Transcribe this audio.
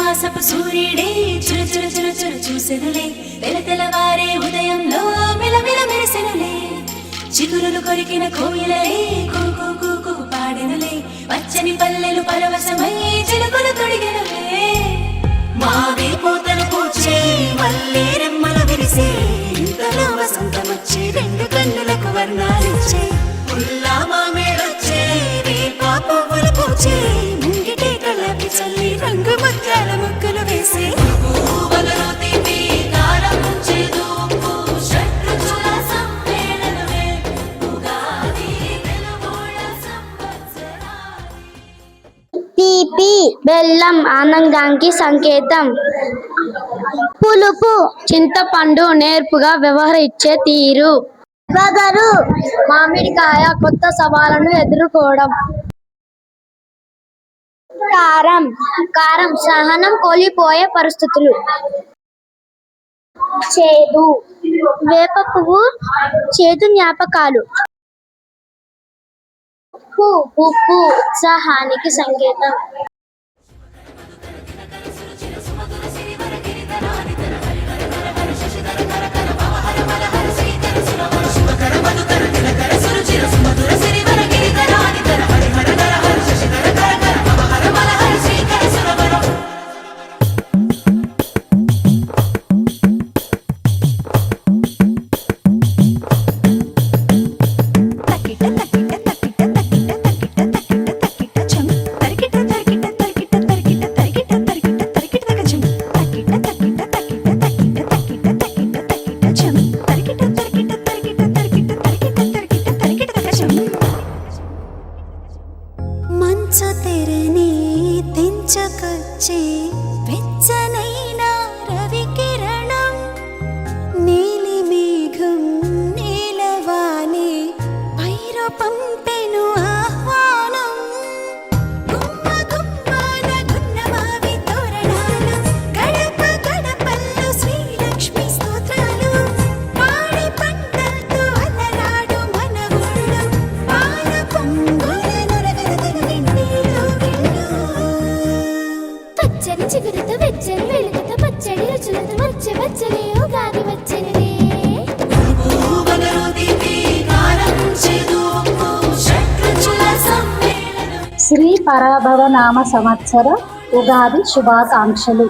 మాసపు సూర్యుడే చుర చుర చుర చుర చూసెనులే తెలతెలవారే ఉదయంలో మిలమిల మెరిసెనులే చిగురులు కొరికిన కోయిలలే కూకు కూకు పాడెనులే పచ్చని పల్లెలు పరవశమై చిలుకలు తొడిగెనులే మావి పూతలు పూచే మల్లె రెమ్మలు విరిసే ఇంతలో వసంతమొచ్చే రెండు కన్నులకు వర్ణాలిచ్చే పుల్లా మామేడొచ్చే రేపా పువ్వులు పూచే ముంగిటే కళ్ళకి చల్లి రంగు ముత్యాల ముగ్గులు వేసే పువ్వులలో తీపి కారం చేదు ఉప్పు షడ్రుచుల సమ్మేళనమే ఉగాది తెలుగోళ్ళ సంవత్సరాది. తీపి బెల్లం ఆనందానికి సంకేతం. పులుపు చింతపండు నేర్పుగా వ్యవహరించే తీరు. వగరు మామిడికాయ కొత్త సవాళ్లను ఎదుర్కోవడం. కారం కారం సహనం కోల్పోయే పరిస్థితులు. చేదు వేప పువ్వు చేదు జ్ఞాపకాలు. ఉప్పు ఉత్సాహానికి సంకేతం. మంచు తెరని తెంచుకొచ్చే వెచ్చనైన రవి కిరణం నీలి మేఘం నీలవానే పైరు పంపెను ఆహ్వానం గుమ్మ గుమ్మాన గున్నమావి తోరణాలు గడప గడపల్లో శ్రీలక్ష్మి స్తోత్రాలు పాడి పంటలతో అలరాడు మన ఊళ్ళో పాల పొంగుల పచ్చని చిగురుతో వెచ్చని వెలుగుతో పచ్చడి రుచులతో వచ్చే వచ్చని ఉగాది వచ్చనిదే. శ్రీ పరాభవ నామ సంవత్సర ఉగాది శుభాకాంక్షలు.